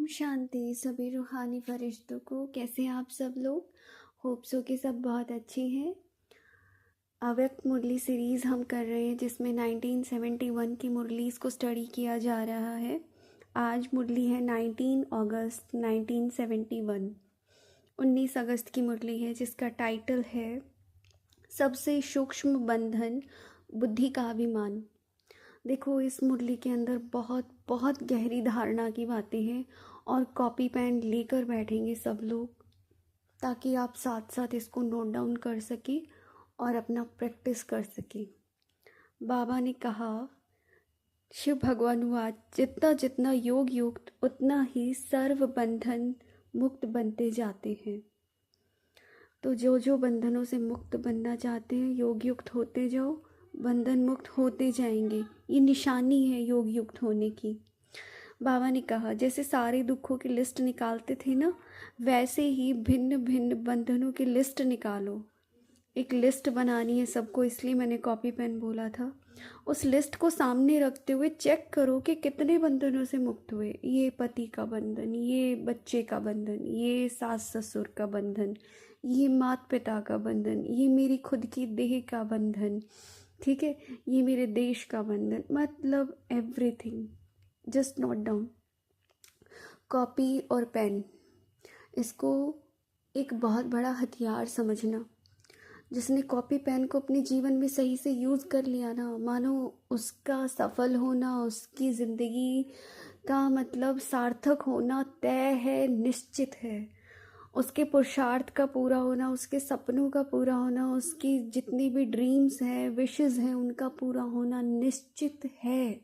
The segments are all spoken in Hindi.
शांति सभी रूहानी फरिश्तों को। कैसे हैं आप सब लोग? होप सो कि सब बहुत अच्छी हैं। अव्यक्त मुरली सीरीज़ हम कर रहे हैं जिसमें 1971 की मुरलीज़ को स्टडी किया जा रहा है। आज मुरली है 19 अगस्त 1971। 19 अगस्त की मुरली है जिसका टाइटल है सबसे सूक्ष्म बंधन बुद्धि का अभिमान। देखो, इस मुरली के अंदर बहुत बहुत गहरी धारणा की बातें हैं और कॉपी पेन लेकर बैठेंगे सब लोग ताकि आप साथ साथ इसको नोट डाउन कर सकें और अपना प्रैक्टिस कर सकें। बाबा ने कहा, शिव भगवानुवाद, जितना जितना योग युक्त उतना ही सर्व बंधन मुक्त बनते जाते हैं। तो जो जो बंधनों से मुक्त बनना चाहते हैं, योग युक्त होते जाओ, बंधन मुक्त होते जाएंगे। ये निशानी है योग युक्त होने की। बाबा ने कहा, जैसे सारे दुखों की लिस्ट निकालते थे ना, वैसे ही भिन्न भिन्न बंधनों की लिस्ट निकालो। एक लिस्ट बनानी है सबको, इसलिए मैंने कॉपी पेन बोला था। उस लिस्ट को सामने रखते हुए चेक करो कि कितने बंधनों से मुक्त हुए। ये पति का बंधन, ये बच्चे का बंधन, ये सास ससुर का बंधन, ये माता पिता का बंधन, ये मेरी खुद की देह का बंधन, ठीक है, ये मेरे देश का बंधन। मतलब everything just note down. Copy और पेन, इसको एक बहुत बड़ा हथियार समझना। जिसने कॉपी पेन को अपने जीवन में सही से यूज़ कर लिया ना, मानो उसका सफल होना, उसकी ज़िंदगी का मतलब सार्थक होना तय है, निश्चित है। उसके पुरुषार्थ का पूरा होना, उसके सपनों का पूरा होना, उसकी जितनी भी ड्रीम्स हैं, विशेस हैं, उनका पूरा होना निश्चित है।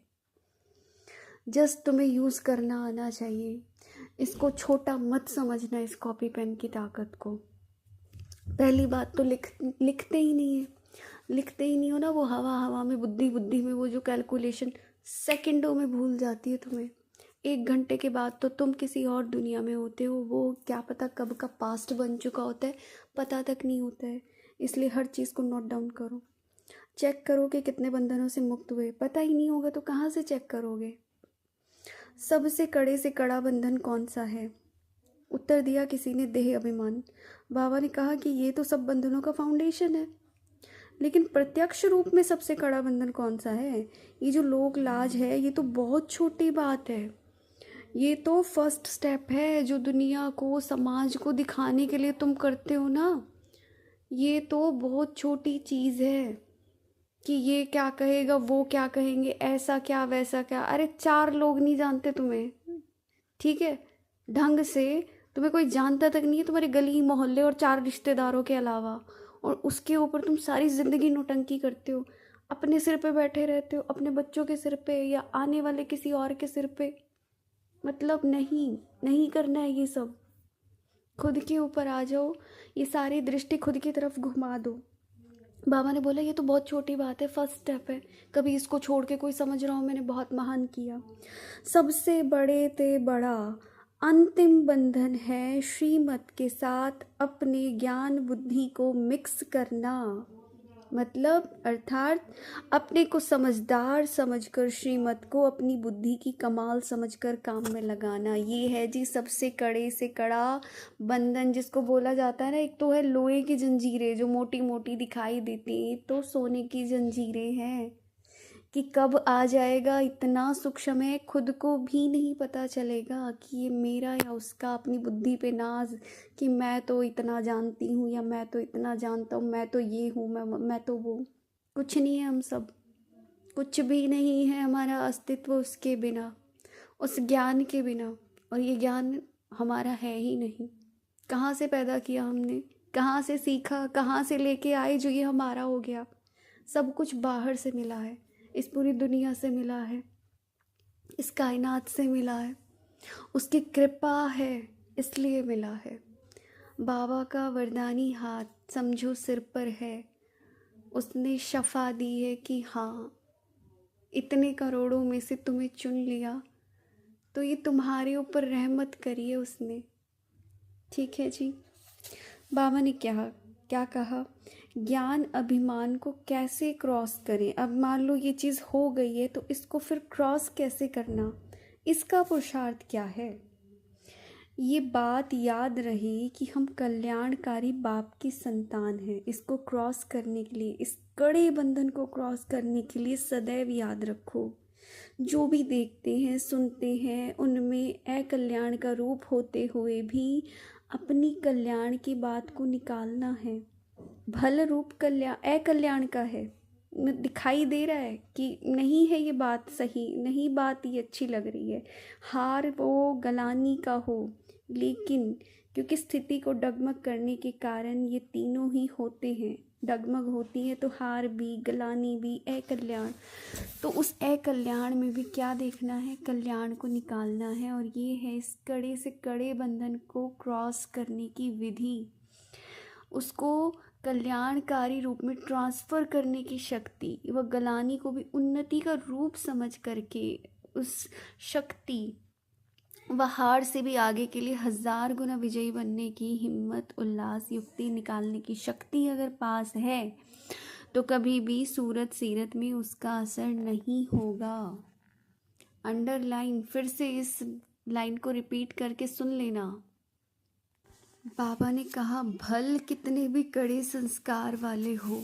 जस्ट तुम्हें यूज़ करना आना चाहिए। इसको छोटा मत समझना, इस कॉपी पेन की ताकत को। पहली बात तो लिखते ही नहीं है। लिखते ही नहीं हो ना, वो हवा हवा में, बुद्धि बुद्धि में, वो जो कैलकुलेशन सेकंडों में भूल जाती है तुम्हें। 1 घंटे के बाद तो तुम किसी और दुनिया में होते हो। वो क्या पता कब का पास्ट बन चुका होता है, पता तक नहीं होता है। इसलिए हर चीज़ को नोट डाउन करो। चेक करो कि कितने बंधनों से मुक्त हुए। पता ही नहीं होगा तो कहाँ से चेक करोगे? सबसे कड़े से कड़ा बंधन कौन सा है? उत्तर दिया किसी ने, देह अभिमान। बाबा ने कहा कि ये तो सब बंधनों का फाउंडेशन है, लेकिन प्रत्यक्ष रूप में सबसे कड़ा बंधन कौन सा है? ये जो लोक लाज है, ये तो बहुत छोटी बात है। ये तो फर्स्ट स्टेप है जो दुनिया को, समाज को दिखाने के लिए तुम करते हो ना। ये तो बहुत छोटी चीज़ है कि ये क्या कहेगा, वो क्या कहेंगे, ऐसा क्या वैसा क्या। अरे 4 लोग नहीं जानते तुम्हें, ठीक है, ढंग से। तुम्हें कोई जानता तक नहीं है, तुम्हारे गली मोहल्ले और 4 रिश्तेदारों के अलावा। और उसके ऊपर तुम सारी ज़िंदगी नौटंकी करते हो। अपने सिर पे बैठे रहते हो, अपने बच्चों के सिर पे या आने वाले किसी और के सिर पे। मतलब नहीं करना है ये सब। खुद के ऊपर आ जाओ, ये सारी दृष्टि खुद की तरफ घुमा दो। बाबा ने बोला, ये तो बहुत छोटी बात है, फर्स्ट स्टेप है। कभी इसको छोड़ के कोई समझ रहा हो मैंने बहुत महान किया। सबसे बड़े ते बड़ा अंतिम बंधन है श्रीमत के साथ अपने ज्ञान बुद्धि को मिक्स करना। मतलब अर्थात अपने को समझदार समझकर श्रीमत को अपनी बुद्धि की कमाल समझकर काम में लगाना। ये है जी सबसे कड़े से कड़ा बंधन, जिसको बोला जाता है ना। एक तो है लोहे की जंजीरें जो मोटी मोटी दिखाई देती हैं, तो सोने की जंजीरें हैं कि कब आ जाएगा इतना सूक्ष्म है, खुद को भी नहीं पता चलेगा कि ये मेरा या उसका। अपनी बुद्धि पे नाज कि मैं तो इतना जानती हूँ या मैं तो इतना जानता हूँ, मैं तो ये हूँ, मैं तो वो। कुछ नहीं है, हम सब कुछ भी नहीं है। हमारा अस्तित्व उसके बिना, उस ज्ञान के बिना। और ये ज्ञान हमारा है ही नहीं। कहाँ से पैदा किया हमने, कहाँ से सीखा, कहाँ से लेके आए जो ये हमारा हो गया? सब कुछ बाहर से मिला है, इस पूरी दुनिया से मिला है, इस कायनात से मिला है। उसकी कृपा है इसलिए मिला है। बाबा का वरदानी हाथ समझो सिर पर है। उसने शफा दी है कि हाँ, इतने करोड़ों में से तुम्हें चुन लिया, तो ये तुम्हारे ऊपर रहमत करी है उसने। ठीक है जी। बाबा ने क्या कहा? ज्ञान अभिमान को कैसे क्रॉस करें? अब मान लो ये चीज़ हो गई है, तो इसको फिर क्रॉस कैसे करना, इसका पुरुषार्थ क्या है? ये बात याद रहे कि हम कल्याणकारी बाप की संतान हैं। इसको क्रॉस करने के लिए, इस कड़े बंधन को क्रॉस करने के लिए सदैव याद रखो, जो भी देखते हैं सुनते हैं उनमें अकल्याण का रूप होते हुए भी अपनी कल्याण की बात को निकालना है। भल रूप अकल्याण का है, दिखाई दे रहा है कि नहीं है ये बात सही, नहीं बात ये अच्छी लग रही है, हार वो गलानी का हो, लेकिन क्योंकि स्थिति को डगमग करने के कारण ये तीनों ही होते हैं, डगमग होती है तो हार भी, गलानी भी, अकल्याण। तो उस अकल्याण में भी क्या देखना है, कल्याण को निकालना है। और ये है इस कड़े से कड़े बंधन को क्रॉस करने की विधि, उसको कल्याणकारी रूप में ट्रांसफ़र करने की शक्ति। वह गलानी को भी उन्नति का रूप समझ करके उस शक्ति व हार से भी आगे के लिए 1000 गुना विजयी बनने की हिम्मत, उल्लास, युक्ति निकालने की शक्ति अगर पास है तो कभी भी सूरत सीरत में उसका असर नहीं होगा। अंडरलाइन, फिर से इस लाइन को रिपीट करके सुन लेना। बाबा ने कहा भल कितने भी कड़े संस्कार वाले हो,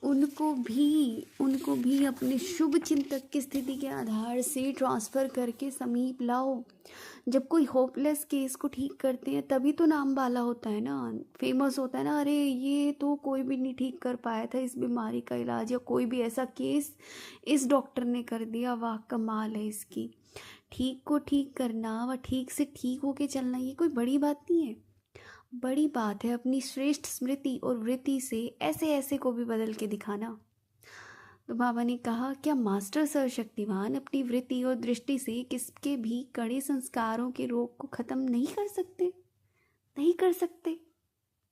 उनको भी अपने शुभ चिंतक की स्थिति के आधार से ट्रांसफ़र करके समीप लाओ। जब कोई होपलेस केस को ठीक करते हैं तभी तो नाम वाला होता है ना, फेमस होता है ना, अरे ये तो कोई भी नहीं ठीक कर पाया था इस बीमारी का इलाज, या कोई भी ऐसा केस इस डॉक्टर ने कर दिया, वाह कमाल है इसकी। ठीक को ठीक करना व ठीक से ठीक होके चलना ये कोई बड़ी बात नहीं है। बड़ी बात है अपनी श्रेष्ठ स्मृति और वृत्ति से ऐसे ऐसे को भी बदल के दिखाना। तो बाबा ने कहा क्या मास्टर सर्वशक्तिमान अपनी वृत्ति और दृष्टि से किसके भी कड़े संस्कारों के रोग को ख़त्म नहीं कर सकते? नहीं कर सकते?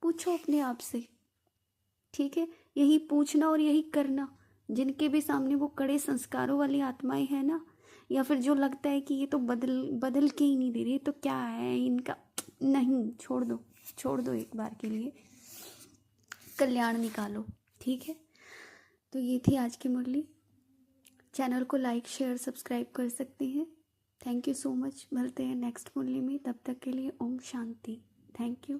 पूछो अपने आप से, ठीक है? यही पूछना और यही करना। जिनके भी सामने वो कड़े संस्कारों वाली आत्माएं हैं ना, या फिर जो लगता है कि ये तो बदल के ही नहीं दे रही, तो क्या है इनका, नहीं, छोड़ दो एक बार के लिए, कल्याण निकालो, ठीक है? तो ये थी आज की मुरली। चैनल को लाइक शेयर सब्सक्राइब कर सकते हैं। Thank you so much. मिलते हैं नेक्स्ट मुरली में, तब तक के लिए ओम शांति। Thank you.